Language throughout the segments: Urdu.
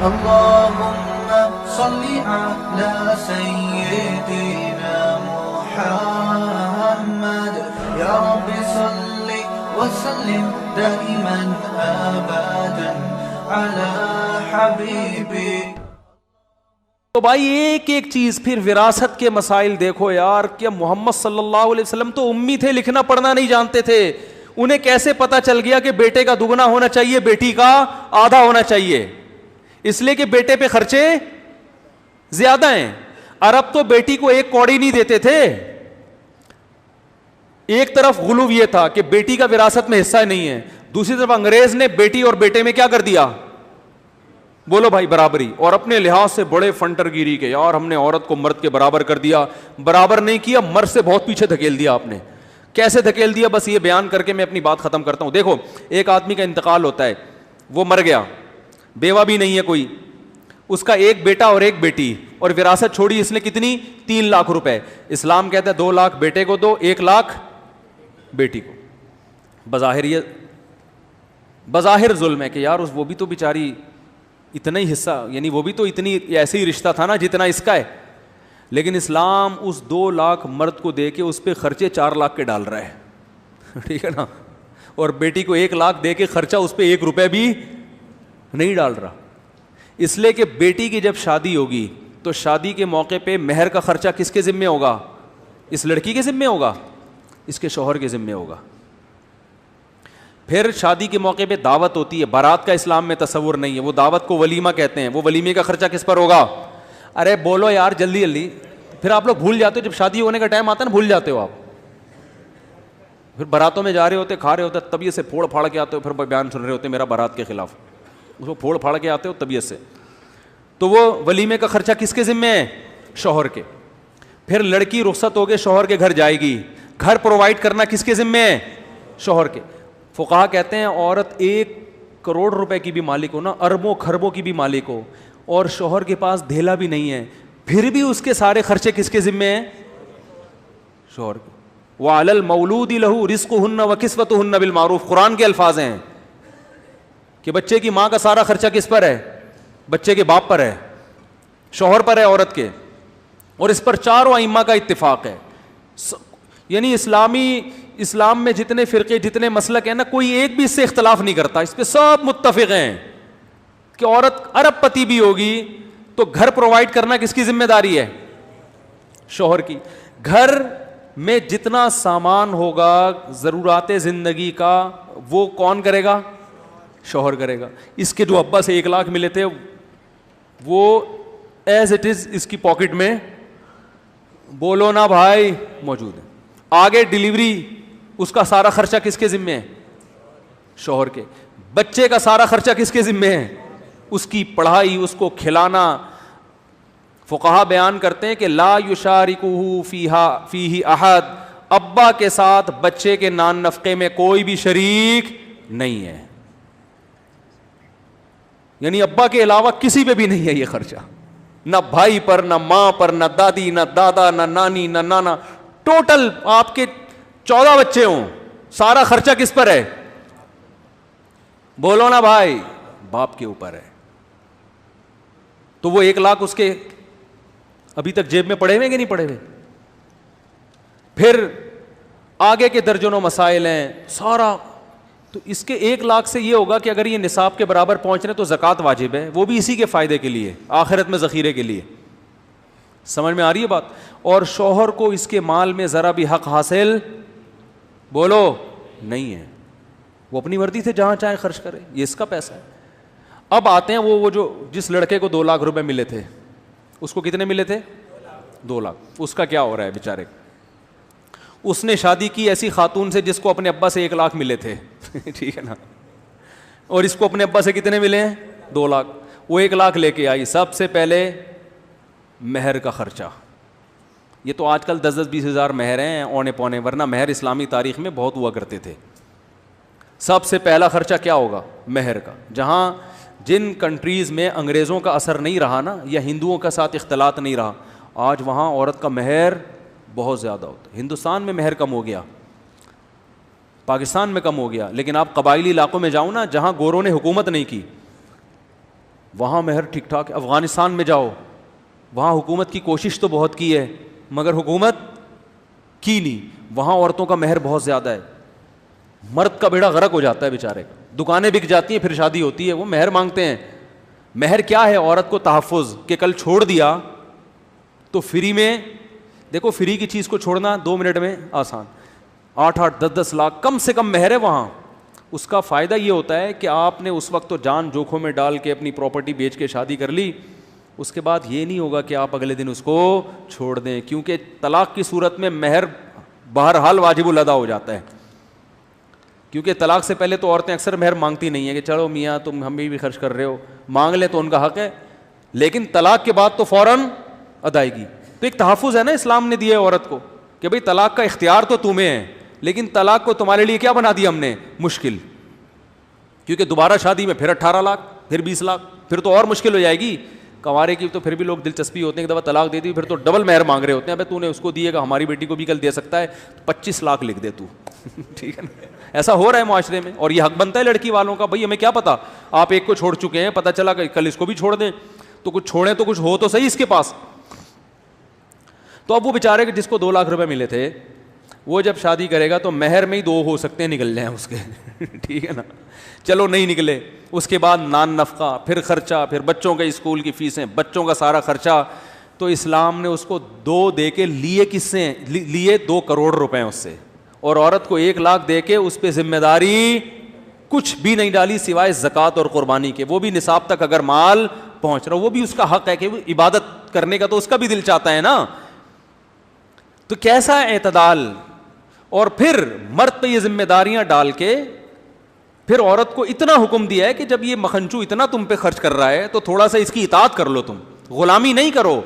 اللهم صل على سيدنا محمد يا رب صل وسلم دائما ابدا على حبيبك. تو بھائی ایک ایک چیز. پھر وراثت کے مسائل دیکھو یار, کہ محمد صلی اللہ علیہ وسلم تو امی تھے, لکھنا پڑھنا نہیں جانتے تھے. انہیں کیسے پتا چل گیا کہ بیٹے کا دگنا ہونا چاہیے, بیٹی کا آدھا ہونا چاہیے؟ اس لیے کہ بیٹے پہ خرچے زیادہ ہیں. عرب تو بیٹی کو ایک کوڑی نہیں دیتے تھے. ایک طرف غلو یہ تھا کہ بیٹی کا وراثت میں حصہ نہیں ہے, دوسری طرف انگریز نے بیٹی اور بیٹے میں کیا کر دیا؟ بولو بھائی, برابری. اور اپنے لحاظ سے بڑے فنٹر گیری کے, یار ہم نے عورت کو مرد کے برابر کر دیا. برابر نہیں کیا, مرد سے بہت پیچھے دھکیل دیا آپ نے. کیسے دھکیل دیا؟ بس یہ بیان کر کے میں اپنی بات ختم کرتا ہوں. دیکھو, ایک آدمی کا انتقال ہوتا ہے, وہ مر گیا, بیوہ بھی نہیں ہے کوئی, اس کا ایک بیٹا اور ایک بیٹی, اور وراثت چھوڑی اس نے کتنی؟ 3 لاکھ روپے. اسلام کہتا ہے 2 لاکھ بیٹے کو دو, 1 لاکھ بیٹی کو. بظاہر ظلم ہے کہ یار وہ بھی تو بیچاری اتنا ہی حصہ, یعنی وہ بھی تو اتنی ایسے ہی رشتہ تھا نا جتنا اس کا ہے. لیکن اسلام اس 2 لاکھ مرد کو دے کے اس پہ خرچے 4 لاکھ کے ڈال رہا ہے, ٹھیک ہے نا, اور بیٹی کو 1 لاکھ دے کے خرچہ اس پہ 1 روپے بھی نہیں ڈال رہا. اس لیے کہ بیٹی کی جب شادی ہوگی تو شادی کے موقع پہ مہر کا خرچہ کس کے ذمے ہوگا؟ اس لڑکی کے ذمے ہوگا, اس کے شوہر کے ذمے ہوگا. پھر شادی کے موقع پہ دعوت ہوتی ہے, بارات کا اسلام میں تصور نہیں ہے, وہ دعوت کو ولیمہ کہتے ہیں. وہ ولیمے کا خرچہ کس پر ہوگا؟ ارے بولو یار جلدی جلدی. پھر آپ لوگ بھول جاتے ہو, جب شادی ہونے کا ٹائم آتا ہے نا بھول جاتے ہو آپ. پھر باراتوں میں جا رہے ہوتے, کھا رہے ہوتے, طبیعت سے پھوڑ پھاڑ کے آتے ہو, پھر بیان سن رہے ہوتے میرا بارات کے خلاف, اس کو پھوڑ پھاڑ کے آتے ہو طبیعت سے. تو وہ ولیمے کا خرچہ کس کے ذمے ہے؟ شوہر کے. پھر لڑکی رخصت ہو کے شوہر کے گھر جائے گی, گھر پرووائڈ کرنا کس کے ذمے ہے؟ شوہر کے. فقہا کہتے ہیں عورت 1 کروڑ روپے کی بھی مالک ہو نا, اربوں خربوں کی بھی مالک ہو, اور شوہر کے پاس دھیلا بھی نہیں ہے, پھر بھی اس کے سارے خرچے کس کے ذمے ہیں؟ شوہر کے. وَعَلَى الْمَوْلُودِ لَهُ رِزْقُهُنَّ وَكِسْوَتُهُنَّ بِالْمَعْرُوفِ, قرآن کے الفاظ ہیں کہ بچے کی ماں کا سارا خرچہ کس پر ہے؟ بچے کے باپ پر ہے, شوہر پر ہے, عورت کے. اور اس پر 4 ائمہ کا اتفاق ہے. یعنی اسلام میں جتنے فرقے جتنے مسلک ہیں نا, کوئی ایک بھی اس سے اختلاف نہیں کرتا, اس پہ سب متفق ہیں کہ عورت ارب پتی بھی ہوگی تو گھر پرووائڈ کرنا کس کی ذمہ داری ہے؟ شوہر کی. گھر میں جتنا سامان ہوگا ضرورات زندگی کا وہ کون کرے گا؟ شوہر کرے گا. اس کے جو ابا سے 1 لاکھ ملے تھے وہ ایز اٹ از اس کی پاکٹ میں, بولو نا بھائی, موجود ہے. آگے ڈیلیوری, اس کا سارا خرچہ کس کے ذمے ہے؟ شوہر کے. بچے کا سارا خرچہ کس کے ذمے ہے؟ اس کی پڑھائی, اس کو کھلانا. فقہا بیان کرتے ہیں کہ لا یشارکہ فیہ احد, ابا کے ساتھ بچے کے نان نفقے میں کوئی بھی شریک نہیں ہے. یعنی ابا کے علاوہ کسی پہ بھی نہیں ہے یہ خرچہ, نہ بھائی پر, نہ ماں پر, نہ دادی, نہ دادا, نہ نانی, نہ نانا. ٹوٹل آپ کے 14 بچے ہوں, سارا خرچہ کس پر ہے؟ بولو نا بھائی, باپ کے اوپر ہے. تو وہ 1 لاکھ اس کے ابھی تک جیب میں پڑے ہوئے کہ نہیں پڑے ہوئے؟ پھر آگے کے درجنوں مسائل ہیں سارا. تو اس کے 1 لاکھ سے یہ ہوگا کہ اگر یہ نصاب کے برابر پہنچ رہے تو زکوٰۃ واجب ہے, وہ بھی اسی کے فائدے کے لیے, آخرت میں ذخیرے کے لیے. سمجھ میں آ رہی ہے بات؟ اور شوہر کو اس کے مال میں ذرا بھی حق حاصل بولو نہیں ہے, وہ اپنی مرضی سے جہاں چاہے خرچ کرے, یہ اس کا پیسہ ہے. اب آتے ہیں وہ جو جس لڑکے کو 2 لاکھ روپے ملے تھے, اس کو کتنے ملے تھے؟ 2 لاکھ. اس کا کیا ہو رہا ہے بیچارے؟ اس نے شادی کی ایسی خاتون سے جس کو اپنے ابا سے 1 لاکھ ملے تھے, ٹھیک ہے نا, اور اس کو اپنے ابا سے کتنے ملے ہیں؟ 2 لاکھ. وہ 1 لاکھ لے کے آئی. سب سے پہلے مہر کا خرچہ. یہ تو آج کل 10-20 ہزار مہر ہیں اونے پونے, ورنہ مہر اسلامی تاریخ میں بہت ہوا کرتے تھے. سب سے پہلا خرچہ کیا ہوگا؟ مہر کا. جہاں جن کنٹریز میں انگریزوں کا اثر نہیں رہا نا, یا ہندوؤں کا ساتھ اختلاط نہیں رہا, آج وہاں عورت کا مہر بہت زیادہ ہوتا ہے. ہندوستان میں مہر کم ہو گیا, پاکستان میں کم ہو گیا, لیکن آپ قبائلی علاقوں میں جاؤ نا جہاں گوروں نے حکومت نہیں کی, وہاں مہر ٹھیک ٹھاک. افغانستان میں جاؤ, وہاں حکومت کی کوشش تو بہت کی ہے مگر حکومت کی نہیں. وہاں عورتوں کا مہر بہت زیادہ ہے, مرد کا بیڑا غرق ہو جاتا ہے بیچارے کا. دکانیں بک جاتی ہیں, پھر شادی ہوتی ہے, وہ مہر مانگتے ہیں. مہر کیا ہے؟ عورت کو تحفظ, کہ کل چھوڑ دیا تو فری میں. دیکھو فری کی چیز کو چھوڑنا 2 منٹ میں آسان, 8-10 لاکھ کم سے کم مہر ہے وہاں. اس کا فائدہ یہ ہوتا ہے کہ آپ نے اس وقت تو جان جوکھوں میں ڈال کے اپنی پراپرٹی بیچ کے شادی کر لی, اس کے بعد یہ نہیں ہوگا کہ آپ اگلے دن اس کو چھوڑ دیں, کیونکہ طلاق کی صورت میں مہر بہرحال واجب الادا ہو جاتا ہے. کیونکہ طلاق سے پہلے تو عورتیں اکثر مہر مانگتی نہیں ہیں کہ چلو میاں تم ہم بھی خرچ کر رہے ہو, مانگ لیں تو ان کا حق ہے, لیکن طلاق کے بعد تو فوراً ادائیگی. تو ایک تحفظ ہے نا اسلام نے دیا ہے عورت کو کہ بھئی طلاق کا اختیار تو تمہیں ہے, لیکن طلاق کو تمہارے لیے کیا بنا دیا ہم نے؟ مشکل. کیونکہ دوبارہ شادی میں پھر 18 لاکھ, پھر 20 لاکھ, پھر تو اور مشکل ہو جائے گی. کنوارے کی تو پھر بھی لوگ دلچسپی ہوتے ہیں, ایک دفعہ طلاق دے دی پھر تو ڈبل مہر مانگ رہے ہوتے ہیں. ابے تو نے اس کو دیے گا, ہماری بیٹی کو بھی کل دے سکتا ہے, 25 لاکھ لکھ دے تو. ٹھیک ہے نا, ایسا ہو رہا ہے معاشرے میں, اور یہ حق بنتا ہے لڑکی والوں کا. بھائی ہمیں کیا پتا, آپ ایک کو چھوڑ چکے ہیں, پتہ چلا کہ کل اس کو بھی چھوڑ دیں, تو کچھ چھوڑیں تو کچھ ہو تو صحیح اس کے پاس. تو اب وہ بیچارے جس کو 2 لاکھ روپے ملے تھے, وہ جب شادی کرے گا تو مہر میں ہی 2 ہو سکتے ہیں نکل جائیں اس کے. ٹھیک ہے نا, چلو نہیں نکلے, اس کے بعد نان نفقہ, پھر خرچہ, پھر بچوں کے اسکول کی فیسیں, بچوں کا سارا خرچہ. تو اسلام نے اس کو 2 دے کے لیے کس سے؟ لیے 2 کروڑ روپے اس سے, اور عورت کو 1 لاکھ دے کے اس پہ ذمہ داری کچھ بھی نہیں ڈالی سوائے زکوٰۃ اور قربانی کے. وہ بھی نصاب تک اگر مال پہنچ رہا, وہ بھی اس کا حق ہے کہ وہ عبادت کرنے کا تو اس کا بھی دل چاہتا ہے نا. تو کیسا اعتدال. اور پھر مرد پہ یہ ذمہ داریاں ڈال کے پھر عورت کو اتنا حکم دیا ہے کہ جب یہ مکھنچو اتنا تم پہ خرچ کر رہا ہے تو تھوڑا سا اس کی اطاعت کر لو. تم غلامی نہیں کرو,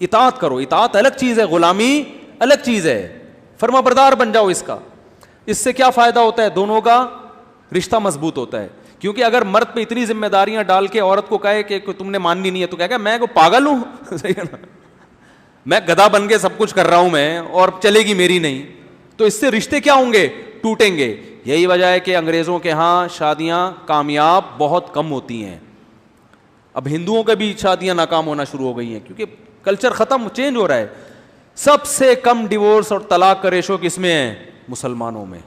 اطاعت کرو. اطاعت الگ چیز ہے, غلامی الگ چیز ہے. فرما بردار بن جاؤ اس کا. اس سے کیا فائدہ ہوتا ہے؟ دونوں کا رشتہ مضبوط ہوتا ہے. کیونکہ اگر مرد پہ اتنی ذمہ داریاں ڈال کے عورت کو کہے کہ تم نے ماننی نہیں ہے, تو کہے گا میں کو پاگل ہوں, صحیح ہے نا, میں گدھا بن کے سب کچھ کر رہا ہوں میں, اور چلے گی میری نہیں. تو اس سے رشتے کیا ہوں گے؟ ٹوٹیں گے. یہی وجہ ہے کہ انگریزوں کے ہاں شادیاں کامیاب بہت کم ہوتی ہیں. اب ہندوؤں کے بھی شادیاں ناکام ہونا شروع ہو گئی ہیں, کیونکہ کلچر ختم, چینج ہو رہا ہے. سب سے کم ڈیورس اور طلاق کا ریشو کس میں ہے؟ مسلمانوں میں.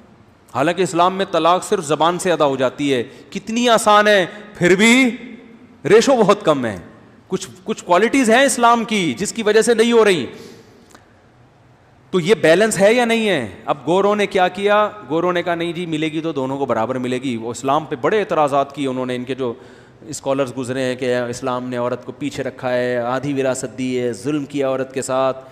حالانکہ اسلام میں طلاق صرف زبان سے ادا ہو جاتی ہے, کتنی آسان ہے, پھر بھی ریشو بہت کم ہے. کچھ کوالٹیز ہیں اسلام کی جس کی وجہ سے نہیں ہو رہی. تو یہ بیلنس ہے یا نہیں ہے؟ اب گوروں نے کیا کیا؟ گوروں نے کہا نہیں جی ملے گی تو دونوں کو برابر ملے گی. وہ اسلام پہ بڑے اعتراضات کیے انہوں نے. ان کے جو اسکالرز گزرے ہیں کہ اسلام نے عورت کو پیچھے رکھا ہے, آدھی وراثت دی ہے, ظلم کیا عورت کے ساتھ.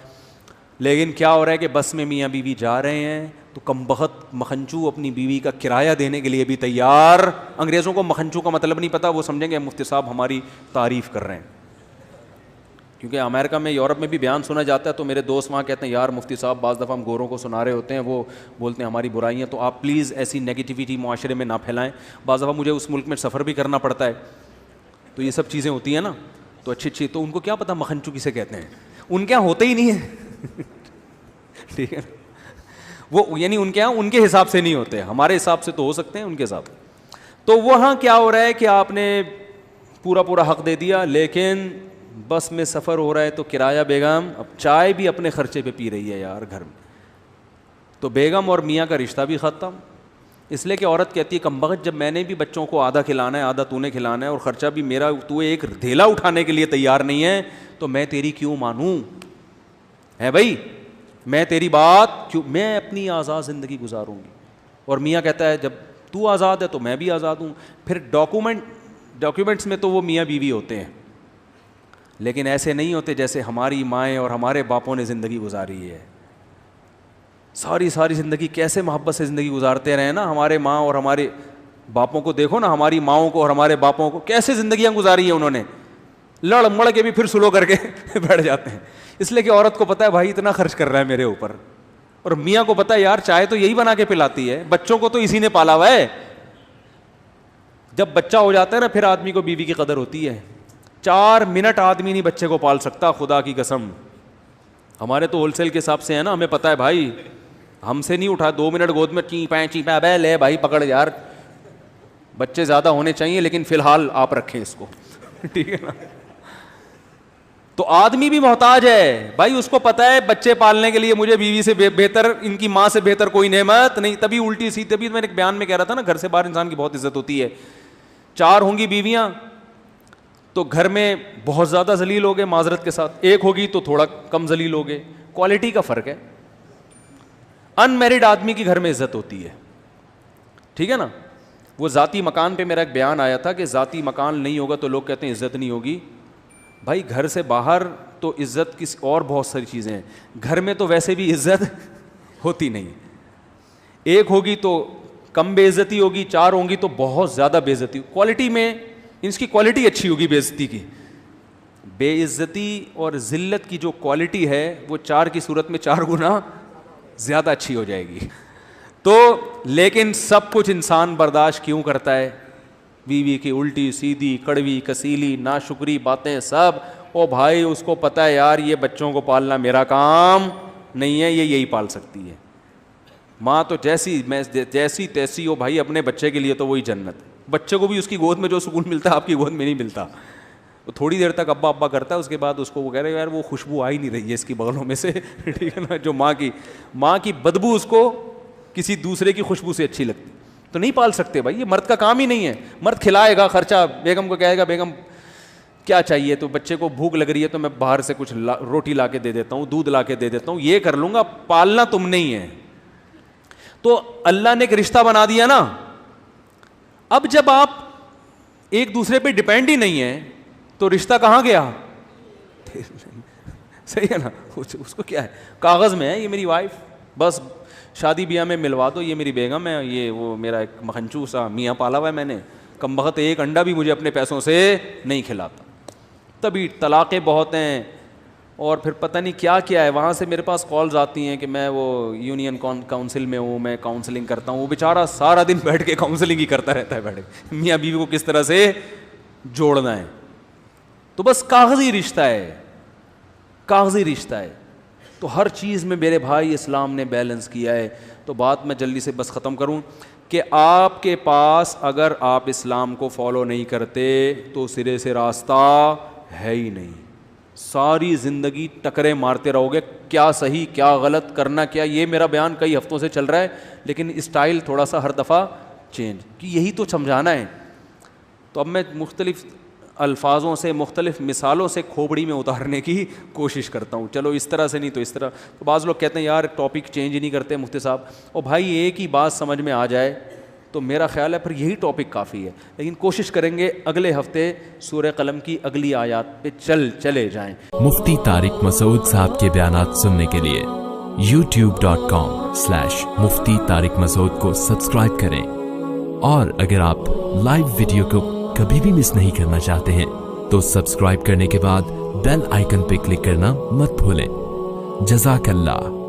لیکن کیا ہو رہا ہے کہ بس میں میاں بیوی جا رہے ہیں تو کم بخت مکھنچو اپنی بیوی کا کرایہ دینے کے لیے بھی تیار. انگریزوں کو مکھنچو کا مطلب نہیں پتا, وہ سمجھیں گے مفتی صاحب ہماری تعریف کر رہے ہیں. کیونکہ امریکہ میں, یورپ میں بھی بیان سنا جاتا ہے, تو میرے دوست وہاں کہتے ہیں یار مفتی صاحب بعض دفعہ ہم گوروں کو سنا رہے ہوتے ہیں, وہ بولتے ہیں ہماری برائیاں, تو آپ پلیز ایسی نیگیٹیوٹی معاشرے میں نہ پھیلائیں. بعض دفعہ مجھے اس ملک میں سفر بھی کرنا پڑتا ہے, تو یہ سب چیزیں ہوتی ہیں نا, تو اچھی تو ان کو کیا پتا مکھنچو کسے کہتے ہیں. ان کے یہاں ہوتے ہی نہیں ہے. ٹھیک ہے, وہ یعنی ان کے یہاں ان کے حساب سے نہیں ہوتے, ہمارے حساب سے تو ہو سکتے ہیں, ان کے حساب. تو وہاں کیا ہو رہا ہے کہ آپ نے پورا حق دے دیا, لیکن بس میں سفر ہو رہا ہے تو کرایہ بیگم اب چائے بھی اپنے خرچے پہ پی رہی ہے یار گھر میں. تو بیگم اور میاں کا رشتہ بھی ختم. اس لیے کہ عورت کہتی ہے کم بخت, جب میں نے بھی بچوں کو آدھا کھلانا ہے, آدھا تو نے کھلانا ہے, اور خرچہ بھی میرا, تو ایک دھیلا اٹھانے کے لیے تیار نہیں ہے, تو میں تیری کیوں مانوں؟ ہے بھائی, میں تیری بات کیوں, میں اپنی آزاد زندگی گزاروں گی. اور میاں کہتا ہے جب تو آزاد ہے تو میں بھی آزاد ہوں. پھر ڈاکیومنٹس میں تو وہ میاں بیوی ہوتے ہیں, لیکن ایسے نہیں ہوتے جیسے ہماری مائیں اور ہمارے باپوں نے زندگی گزاری ہے. ساری زندگی کیسے محبت سے زندگی گزارتے رہے نا ہمارے ماں اور ہمارے باپوں کو. دیکھو نا ہماری ماؤں کو اور ہمارے باپوں کو کیسے زندگیاں گزاری ہیں انہوں نے, لڑ مڑ کے بھی پھر سلو کر کے بیٹھ جاتے ہیں. اس لیے کہ عورت کو پتا ہے بھائی اتنا خرچ کر رہا ہے میرے اوپر, اور میاں کو پتا ہے یار چائے تو یہی بنا کے پلاتی ہے, بچوں کو تو اسی نے پالا ہوا ہے. جب بچہ ہو جاتا ہے نا پھر آدمی کو بیوی کی قدر ہوتی ہے. 4 منٹ آدمی نہیں بچے کو پال سکتا, خدا کی قسم. ہمارے تو ہول سیل کے حساب سے ہے نا, ہمیں پتہ ہے بھائی, ہم سے نہیں اٹھا 2 منٹ گود میں چیپیں ابے لے بھائی پکڑ یار. بچے زیادہ ہونے چاہیے لیکن فی الحال آپ رکھیں اس کو. ٹھیک ہے نا. تو آدمی بھی محتاج ہے بھائی, اس کو پتا ہے بچے پالنے کے لیے مجھے بیوی سے بہتر, ان کی ماں سے بہتر کوئی نعمت نہیں. تبھی الٹی سی, تبھی میں نے ایک بیان میں کہہ رہا تھا نا, گھر سے باہر انسان کی بہت عزت ہوتی ہے. 4 ہوں گی بیویاں تو گھر میں بہت زیادہ ذلیل ہوگے معذرت کے ساتھ, 1 ہوگی تو تھوڑا کم ذلیل ہوگے. کوالٹی کا فرق ہے. ان میرڈ آدمی کی گھر میں عزت ہوتی ہے, ٹھیک ہے نا. وہ ذاتی مکان پہ میرا ایک بیان آیا تھا کہ ذاتی مکان نہیں ہوگا تو لوگ کہتے ہیں عزت نہیں ہوگی. بھائی گھر سے باہر تو عزت کسی اور بہت ساری چیزیں ہیں, گھر میں تو ویسے بھی عزت ہوتی نہیں. 1 ہوگی تو کم بے عزتی ہوگی, 4 ہوں گی تو بہت زیادہ بے عزتی. کوالٹی میں اس کی کوالٹی اچھی ہوگی بے عزتی کی. بے عزتی اور ذلت کی جو کوالٹی ہے وہ 4 کی صورت میں 4 گنا زیادہ اچھی ہو جائے گی. تو لیکن سب کچھ انسان برداشت کیوں کرتا ہے؟ بیوی کی الٹی سیدھی کڑوی کسیلی ناشکری باتیں سب. او بھائی اس کو پتہ ہے یار یہ بچوں کو پالنا میرا کام نہیں ہے, یہ یہی پال سکتی ہے. ماں تو جیسی تیسی ہو بھائی, اپنے بچے کے لیے تو وہی جنت. بچے کو بھی اس کی گود میں جو سکون ملتا ہے آپ کی گود میں نہیں ملتا. وہ تھوڑی دیر تک ابا ابا کرتا ہے, اس کے بعد اس کو وہ کہہ رہے یار وہ خوشبو آ ہی نہیں رہی ہے اس کی بغلوں میں سے, ٹھیک ہے نا. جو ماں کی بدبو اس کو کسی دوسرے کی خوشبو سے اچھی لگتی. تو نہیں پال سکتے بھائی, یہ مرد کا کام ہی نہیں ہے. مرد کھلائے گا, خرچہ بیگم کو کہے گا بیگم کیا چاہیے, تو بچے کو بھوک لگ رہی ہے تو میں باہر سے کچھ روٹی لا کے دے دیتا ہوں, دودھ لا کے دے دیتا ہوں, یہ کر لوں گا. پالنا تم نہیں ہے. تو اللہ نے ایک رشتہ بنا دیا نا. اب جب آپ ایک دوسرے پہ ڈپینڈ ہی نہیں ہے تو رشتہ کہاں گیا؟ صحیح ہے نا. اس کو کیا ہے, کاغذ میں ہے یہ میری وائف, بس شادی بیاہ میں ملوا دو یہ میری بیگم ہے, یہ وہ میرا ایک مکھنچو سا میاں پالا ہوا ہے میں نے, کم بخت 1 انڈا بھی مجھے اپنے پیسوں سے نہیں کھلاتا. تبھی طلاقیں بہت ہیں اور پھر پتہ نہیں کیا کیا ہے. وہاں سے میرے پاس کالز آتی ہیں کہ میں وہ یونین کاؤنسل میں ہوں, میں کاؤنسلنگ کرتا ہوں. وہ بیچارہ سارا دن بیٹھ کے کاؤنسلنگ ہی کرتا رہتا ہے, بیٹھ کے میاں بیوی کو کس طرح سے جوڑنا ہے. تو بس کاغذی رشتہ ہے, کاغذی رشتہ ہے. تو ہر چیز میں میرے بھائی اسلام نے بیلنس کیا ہے. تو بات میں جلدی سے بس ختم کروں کہ آپ کے پاس اگر آپ اسلام کو فالو نہیں کرتے تو سرے سے راستہ ہے ہی نہیں. ساری زندگی ٹکرے مارتے رہو گے, کیا صحیح کیا غلط کرنا کیا. یہ میرا بیان کئی ہفتوں سے چل رہا ہے لیکن اسٹائل تھوڑا سا ہر دفعہ چینج, کہ یہی تو سمجھانا ہے. تو اب میں مختلف الفاظوں سے مختلف مثالوں سے کھوپڑی میں اتارنے کی کوشش کرتا ہوں. چلو اس طرح سے نہیں تو اس طرح. تو بعض لوگ کہتے ہیں یار ٹاپک چینج ہی نہیں کرتے مفتی صاحب. اور بھائی ایک ہی بات سمجھ میں آ جائے تو میرا خیال ہے پھر یہی ٹاپک کافی ہے. لیکن کوشش کریں گے اگلے ہفتے سورہ قلم کی اگلی آیات پہ چلے جائیں. مفتی طارق مسعود صاحب کے بیانات سننے کے لیے youtube.com/مفتی طارق مسعود کو سبسکرائب کریں. اور اگر آپ لائیو ویڈیو کو کبھی بھی مس نہیں کرنا چاہتے ہیں تو سبسکرائب کرنے کے بعد بیل آئیکن پہ کلک کرنا مت بھولیں. جزاک اللہ.